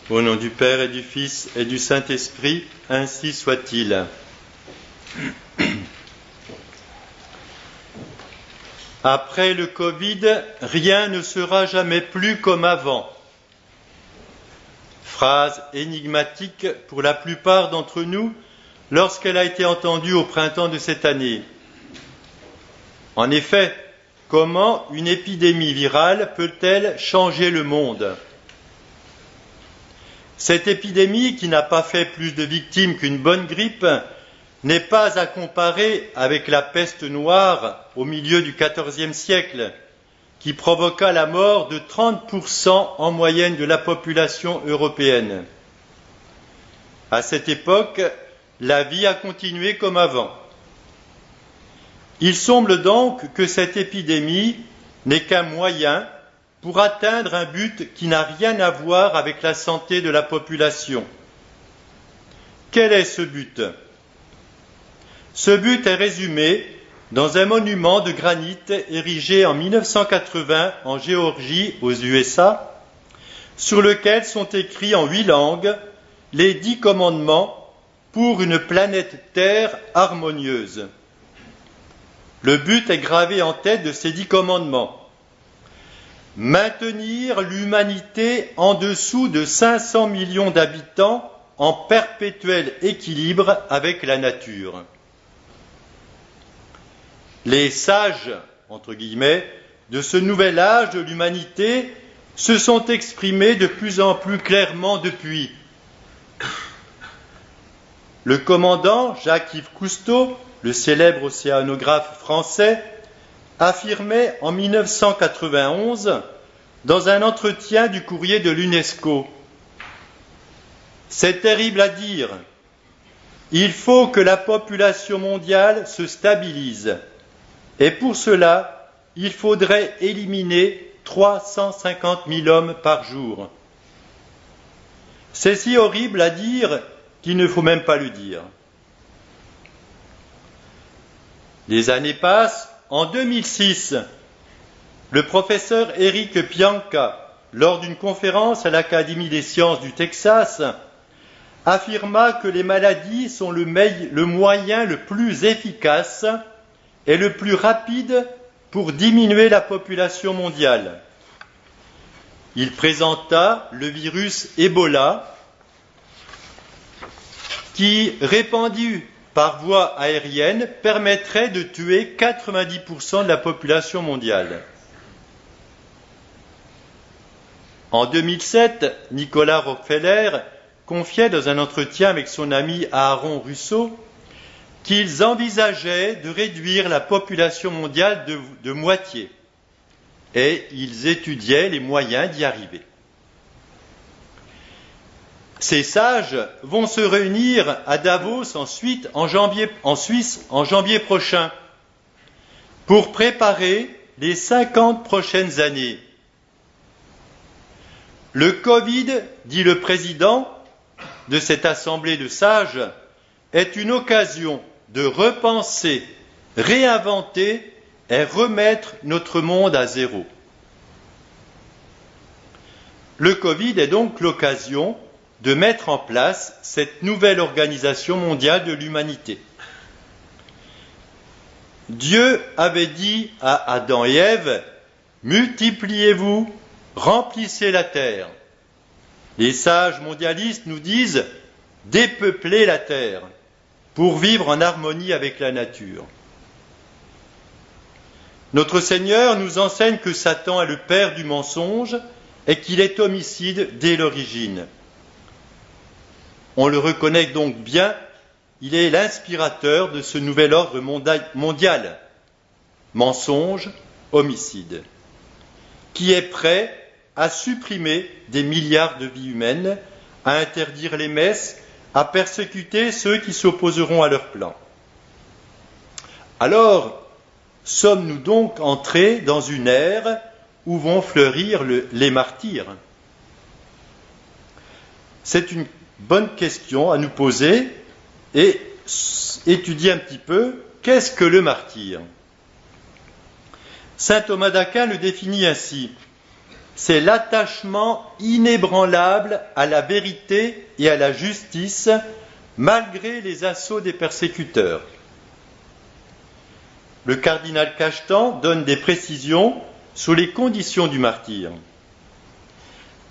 Au nom du Père et du Fils et du Saint-Esprit, ainsi soit-il. Après le Covid, rien ne sera jamais plus comme avant. Phrase énigmatique pour la plupart d'entre nous lorsqu'elle a été entendue au printemps de cette année. En effet, comment une épidémie virale peut-elle changer le monde ? Cette épidémie, qui n'a pas fait plus de victimes qu'une bonne grippe, n'est pas à comparer avec la peste noire au milieu du XIVe siècle, qui provoqua la mort de 30% en moyenne de la population européenne. À cette époque, la vie a continué comme avant. Il semble donc que cette épidémie n'est qu'un moyen pour atteindre un but qui n'a rien à voir avec la santé de la population. Quel est ce but ? Ce but est résumé dans un monument de granit érigé en 1980 en Géorgie, aux USA, sur lequel sont écrits en 8 langues les 10 commandements pour une planète Terre harmonieuse. Le but est gravé en tête de ces 10 commandements. Maintenir l'humanité en dessous de 500 millions d'habitants en perpétuel équilibre avec la nature. Les sages, entre guillemets, de ce nouvel âge de l'humanité se sont exprimés de plus en plus clairement depuis. Le commandant Jacques-Yves Cousteau, le célèbre océanographe français, affirmait en 1991 dans un entretien du courrier de l'UNESCO : « C'est terrible à dire, il faut que la population mondiale se stabilise, et pour cela, il faudrait éliminer 350 000 hommes par jour. C'est si horrible à dire qu'il ne faut même pas le dire. » Les années passent. En 2006, le professeur Eric Pianka, lors d'une conférence à l'Académie des sciences du Texas, affirma que les maladies sont le moyen le plus efficace et le plus rapide pour diminuer la population mondiale. Il présenta le virus Ebola qui, répandu par voie aérienne, permettrait de tuer 90% de la population mondiale. En 2007, Nicolas Rockefeller confiait dans un entretien avec son ami Aaron Russo qu'ils envisageaient de réduire la population mondiale de moitié et ils étudiaient les moyens d'y arriver. Ces sages vont se réunir à Davos ensuite en Suisse en janvier prochain pour préparer les 50 prochaines années. Le Covid, dit le président de cette assemblée de sages, est une occasion de repenser, réinventer et remettre notre monde à zéro. Le Covid est donc l'occasion de mettre en place cette nouvelle organisation mondiale de l'humanité. Dieu avait dit à Adam et Ève : « Multipliez-vous, remplissez la terre. » Les sages mondialistes nous disent : « Dépeuplez la terre pour vivre en harmonie avec la nature. » Notre Seigneur nous enseigne que Satan est le père du mensonge et qu'il est homicide dès l'origine. On le reconnaît donc bien, il est l'inspirateur de ce nouvel ordre mondial, mensonge, homicide, qui est prêt à supprimer des milliards de vies humaines, à interdire les messes, à persécuter ceux qui s'opposeront à leur plan. Alors, sommes-nous donc entrés dans une ère où vont fleurir les martyrs ? C'est une bonne question à nous poser et étudier un petit peu qu'est-ce que le martyr. Saint Thomas d'Aquin le définit ainsi : c'est l'attachement inébranlable à la vérité et à la justice, malgré les assauts des persécuteurs. Le cardinal Cachetan donne des précisions sur les conditions du martyre.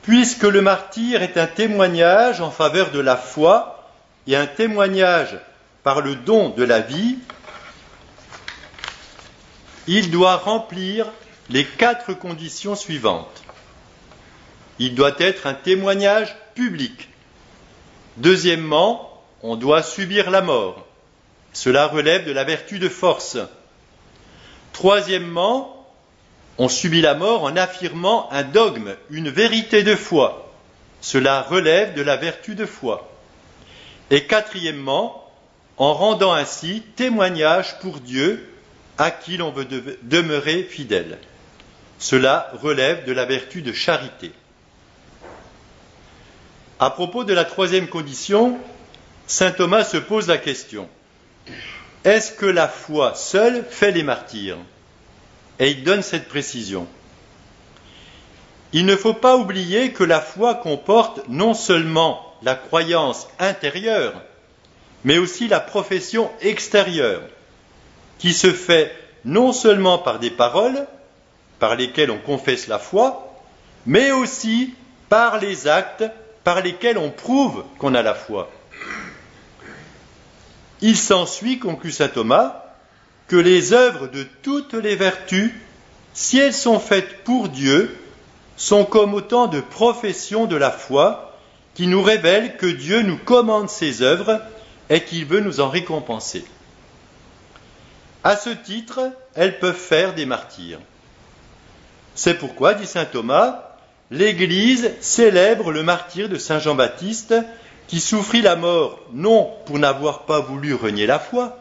Puisque le martyr est un témoignage en faveur de la foi et un témoignage par le don de la vie, il doit remplir les 4 conditions suivantes. Il doit être un témoignage public. Deuxièmement, on doit subir la mort. Cela relève de la vertu de force. Troisièmement, on subit la mort en affirmant un dogme, une vérité de foi. Cela relève de la vertu de foi. Et quatrièmement, en rendant ainsi témoignage pour Dieu à qui l'on veut demeurer fidèle. Cela relève de la vertu de charité. À propos de la 3e condition, saint Thomas se pose la question: est-ce que la foi seule fait les martyrs? Et il donne cette précision. Il ne faut pas oublier que la foi comporte non seulement la croyance intérieure, mais aussi la profession extérieure, qui se fait non seulement par des paroles, par lesquelles on confesse la foi, mais aussi par les actes par lesquels on prouve qu'on a la foi. Il s'ensuit, conclut saint Thomas, que les œuvres de toutes les vertus, si elles sont faites pour Dieu, sont comme autant de professions de la foi qui nous révèlent que Dieu nous commande ses œuvres et qu'il veut nous en récompenser. À ce titre, elles peuvent faire des martyrs. C'est pourquoi, dit saint Thomas, l'Église célèbre le martyre de saint Jean-Baptiste, qui souffrit la mort non pour n'avoir pas voulu renier la foi,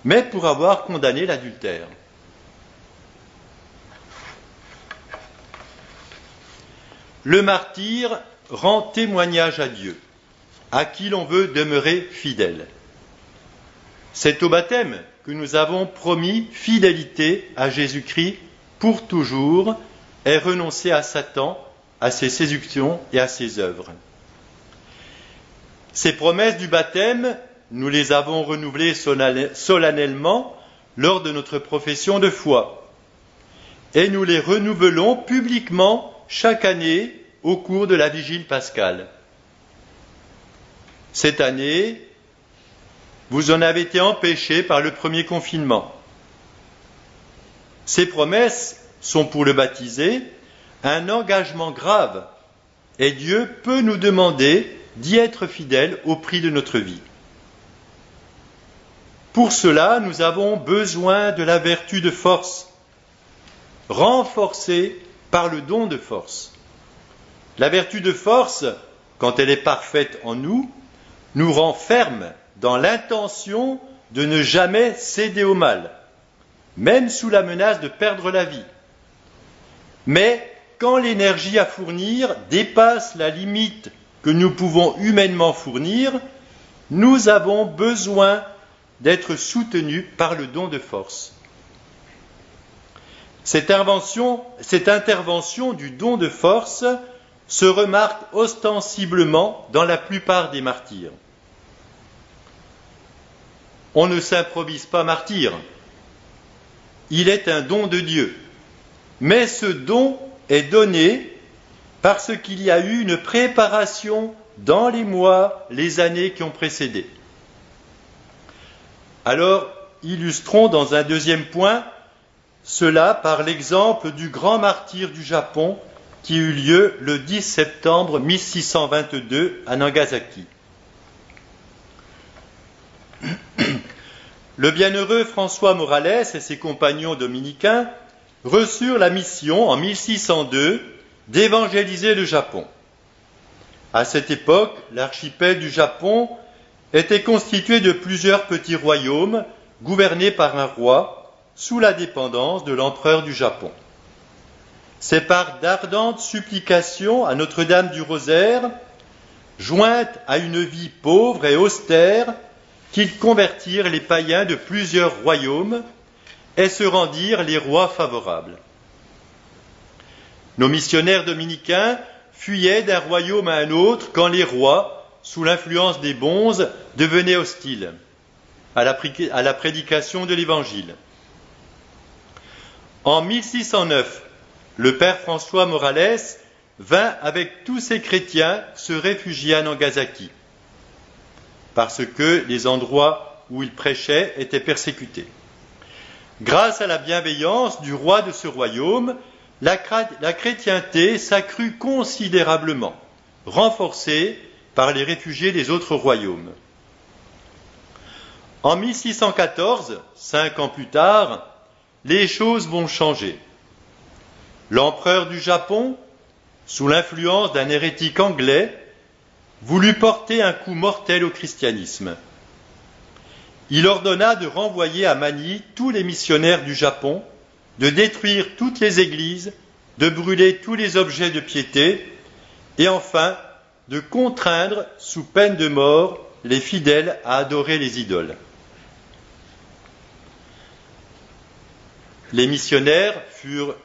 mais pour avoir condamné l'adultère. Le martyr rend témoignage à Dieu, à qui l'on veut demeurer fidèle. C'est au baptême que nous avons promis fidélité à Jésus-Christ pour toujours et renoncer à Satan, à ses séductions et à ses œuvres. Ces promesses du baptême, nous les avons renouvelées solennellement lors de notre profession de foi. Et nous les renouvelons publiquement chaque année au cours de la vigile pascale. Cette année, vous en avez été empêchés par le premier confinement. Ces promesses sont pour le baptisé un engagement grave et Dieu peut nous demander d'y être fidèles au prix de notre vie. Pour cela, nous avons besoin de la vertu de force, renforcée par le don de force. La vertu de force, quand elle est parfaite en nous, nous rend fermes dans l'intention de ne jamais céder au mal, même sous la menace de perdre la vie. Mais quand l'énergie à fournir dépasse la limite que nous pouvons humainement fournir, nous avons besoin d'être soutenus par le don de force. Cette intervention du don de force se remarque ostensiblement dans la plupart des martyrs. On ne s'improvise pas martyr. Il est un don de Dieu. Mais ce don est donné parce qu'il y a eu une préparation dans les mois, les années qui ont précédé. Alors, illustrons dans un deuxième point cela par l'exemple du grand martyr du Japon qui eut lieu le 10 septembre 1622 à Nagasaki. Le bienheureux François Morales et ses compagnons dominicains reçurent la mission en 1602 d'évangéliser le Japon. À cette époque, l'archipel du Japon était constitué de plusieurs petits royaumes gouvernés par un roi sous la dépendance de l'empereur du Japon. C'est par d'ardentes supplications à Notre-Dame du Rosaire, jointes à une vie pauvre et austère, qu'ils convertirent les païens de plusieurs royaumes et se rendirent les rois favorables. Nos missionnaires dominicains fuyaient d'un royaume à un autre quand les rois, sous l'influence des bonzes, devenaient hostiles à la prédication de l'Évangile. En 1609, le père François Morales vint avec tous ses chrétiens se réfugier à Nagasaki, parce que les endroits où il prêchait étaient persécutés. Grâce à la bienveillance du roi de ce royaume, la chrétienté s'accrut considérablement, renforcée par les réfugiés des autres royaumes. En 1614, 5 ans plus tard, les choses vont changer. L'empereur du Japon, sous l'influence d'un hérétique anglais, voulut porter un coup mortel au christianisme. Il ordonna de renvoyer à Manille tous les missionnaires du Japon, de détruire toutes les églises, de brûler tous les objets de piété, et enfin de contraindre, sous peine de mort, les fidèles à adorer les idoles. Les missionnaires furent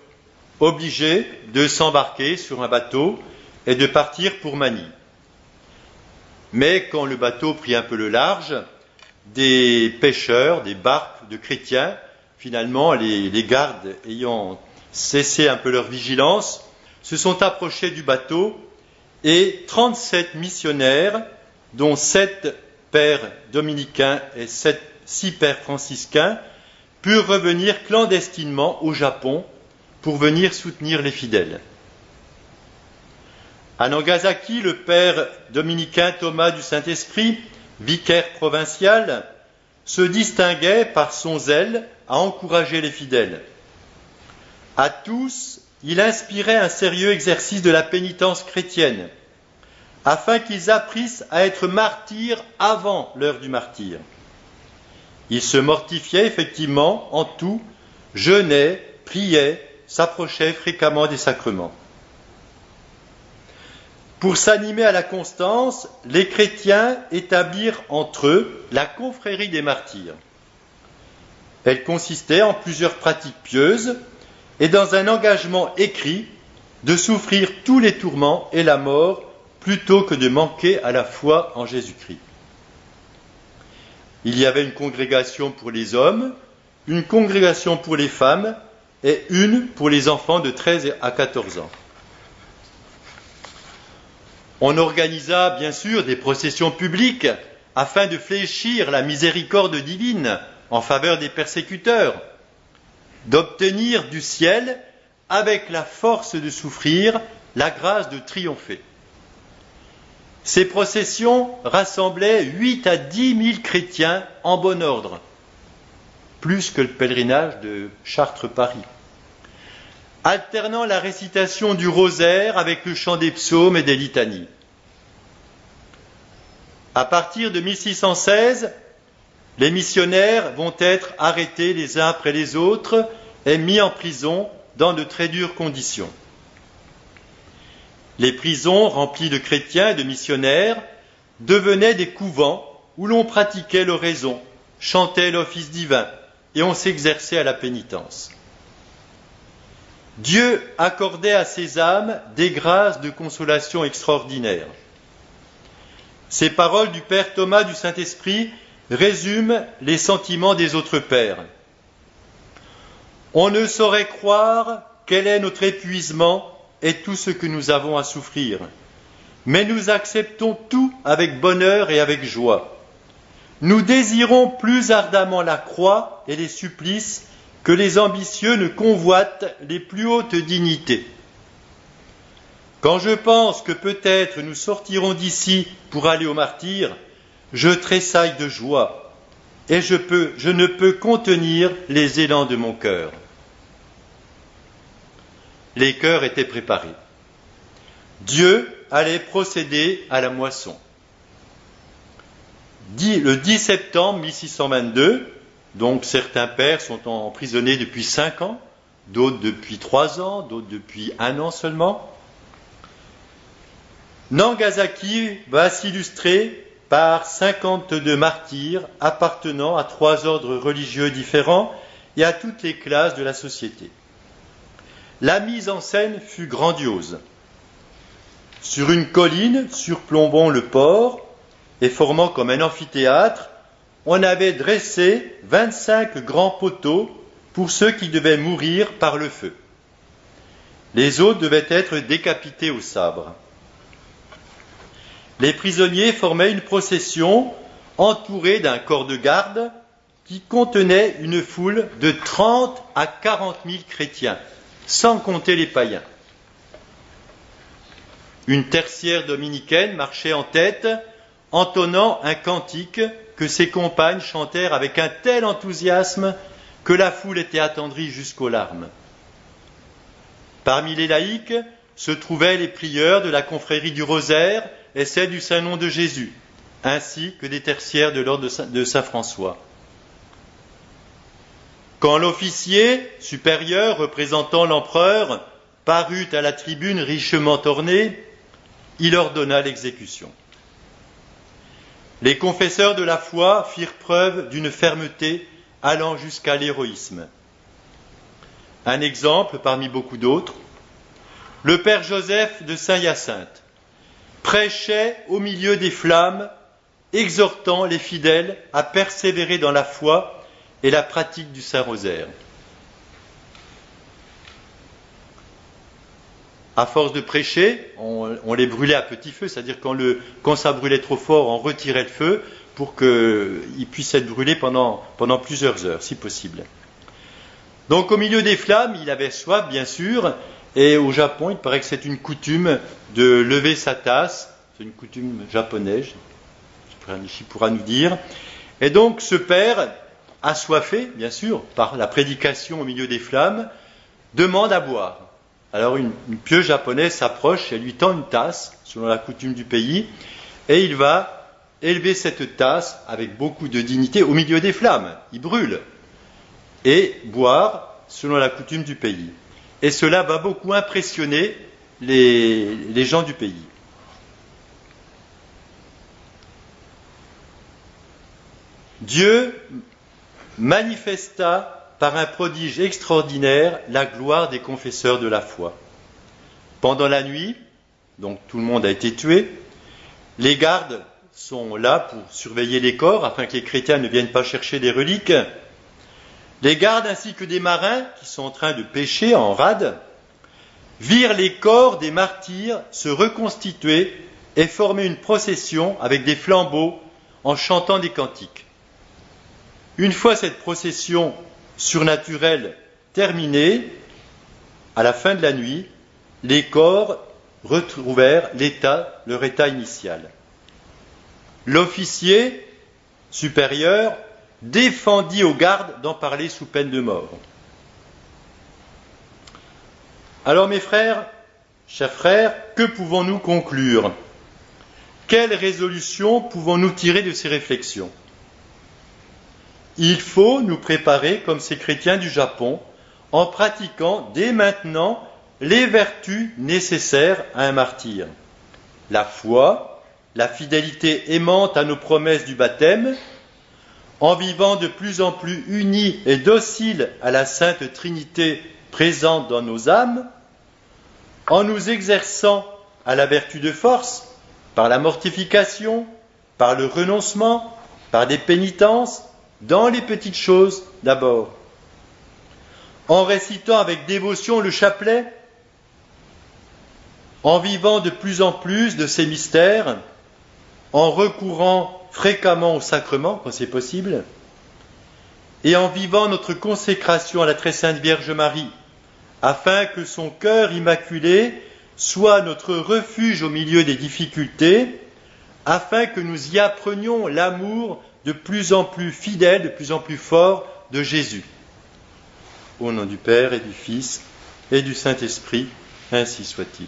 obligés de s'embarquer sur un bateau et de partir pour Manille. Mais quand le bateau prit un peu le large, des pêcheurs, des barques de chrétiens, finalement les gardes ayant cessé un peu leur vigilance, se sont approchés du bateau et 37 missionnaires, dont 7 pères dominicains et 6 pères franciscains, purent revenir clandestinement au Japon pour venir soutenir les fidèles. À Nagasaki, le père dominicain Thomas du Saint-Esprit, vicaire provincial, se distinguait par son zèle à encourager les fidèles. À tous, il inspirait un sérieux exercice de la pénitence chrétienne, afin qu'ils apprissent à être martyrs avant l'heure du martyre. Il se mortifiait effectivement en tout, jeûnait, priait, s'approchait fréquemment des sacrements. Pour s'animer à la constance, les chrétiens établirent entre eux la confrérie des martyrs. Elle consistait en plusieurs pratiques pieuses et dans un engagement écrit de souffrir tous les tourments et la mort plutôt que de manquer à la foi en Jésus-Christ. Il y avait une congrégation pour les hommes, une congrégation pour les femmes et une pour les enfants de 13 à 14 ans. On organisa bien sûr des processions publiques afin de fléchir la miséricorde divine en faveur des persécuteurs, d'obtenir du ciel, avec la force de souffrir, la grâce de triompher. Ces processions rassemblaient 8 à 10 000 chrétiens en bon ordre, plus que le pèlerinage de Chartres-Paris, alternant la récitation du rosaire avec le chant des psaumes et des litanies. À partir de 1616, les missionnaires vont être arrêtés les uns après les autres et mis en prison dans de très dures conditions. Les prisons remplies de chrétiens et de missionnaires devenaient des couvents où l'on pratiquait l'oraison, chantait l'office divin et on s'exerçait à la pénitence. Dieu accordait à ces âmes des grâces de consolation extraordinaires. Ces paroles du Père Thomas du Saint-Esprit résument les sentiments des autres pères. On ne saurait croire quel est notre épuisement et tout ce que nous avons à souffrir, mais nous acceptons tout avec bonheur et avec joie. Nous désirons plus ardemment la croix et les supplices que les ambitieux ne convoitent les plus hautes dignités. Quand je pense que peut-être nous sortirons d'ici pour aller au martyre, je tressaille de joie et je ne peux contenir les élans de mon cœur. Les cœurs étaient préparés. Dieu allait procéder à la moisson. Le 10 septembre 1622, donc certains pères sont emprisonnés depuis 5 ans, d'autres depuis 3 ans, d'autres depuis 1 an seulement. Nagasaki va s'illustrer par 52 martyrs appartenant à 3 ordres religieux différents et à toutes les classes de la société. la mise en scène fut grandiose. Sur une colline surplombant le port et formant comme un amphithéâtre, on avait dressé 25 grands poteaux pour ceux qui devaient mourir par le feu. Les autres devaient être décapités au sabre. Les prisonniers formaient une procession entourée d'un corps de garde qui contenait une foule de 30 à 40 000 chrétiens, sans compter les païens. Une tertiaire dominicaine marchait en tête, entonnant un cantique que ses compagnes chantèrent avec un tel enthousiasme que la foule était attendrie jusqu'aux larmes. Parmi les laïcs se trouvaient les prieurs de la confrérie du Rosaire et celle du Saint-Nom de Jésus, ainsi que des tertiaires de l'ordre de Saint-François. Quand l'officier supérieur représentant l'empereur parut à la tribune richement ornée, il ordonna l'exécution. Les confesseurs de la foi firent preuve d'une fermeté allant jusqu'à l'héroïsme. Un exemple parmi beaucoup d'autres, le père Joseph de Saint-Hyacinthe prêchait au milieu des flammes, exhortant les fidèles à persévérer dans la foi et la pratique du Saint-Rosaire. À force de prêcher, on les brûlait à petit feu, c'est-à-dire quand ça brûlait trop fort, on retirait le feu pour qu'il puisse être brûlé pendant plusieurs heures, si possible. Donc au milieu des flammes, il avait soif, bien sûr, et au Japon, il paraît que c'est une coutume de lever sa tasse, c'est une coutume japonaise, Nishi pourra nous dire. Et donc ce père, assoiffé, bien sûr, par la prédication au milieu des flammes, demande à boire. Alors une pieuse japonaise s'approche et lui tend une tasse, selon la coutume du pays, et il va élever cette tasse avec beaucoup de dignité au milieu des flammes. Il brûle. Et boire selon la coutume du pays. Et cela va beaucoup impressionner les gens du pays. Dieu manifesta par un prodige extraordinaire la gloire des confesseurs de la foi. Pendant la nuit, donc tout le monde a été tué, les gardes sont là pour surveiller les corps afin que les chrétiens ne viennent pas chercher des reliques. Les gardes ainsi que des marins qui sont en train de pêcher en rade virent les corps des martyrs se reconstituer et former une procession avec des flambeaux en chantant des cantiques. Une fois cette procession surnaturelle terminée, à la fin de la nuit, les corps retrouvèrent leur état initial. L'officier supérieur défendit aux gardes d'en parler sous peine de mort. Alors mes frères, chers frères, que pouvons-nous conclure? Quelle résolution pouvons-nous tirer de ces réflexions? Il faut nous préparer comme ces chrétiens du Japon en pratiquant dès maintenant les vertus nécessaires à un martyr. La foi, la fidélité aimante à nos promesses du baptême, en vivant de plus en plus unis et dociles à la Sainte Trinité présente dans nos âmes, en nous exerçant à la vertu de force, par la mortification, par le renoncement, par des pénitences, dans les petites choses d'abord, en récitant avec dévotion le chapelet, en vivant de plus en plus de ces mystères, en recourant fréquemment au sacrement quand c'est possible, et en vivant notre consécration à la très sainte Vierge Marie, afin que son cœur immaculé soit notre refuge au milieu des difficultés, afin que nous y apprenions l'amour de plus en plus fidèle, de plus en plus fort de Jésus. Au nom du Père et du Fils et du Saint-Esprit, ainsi soit-il.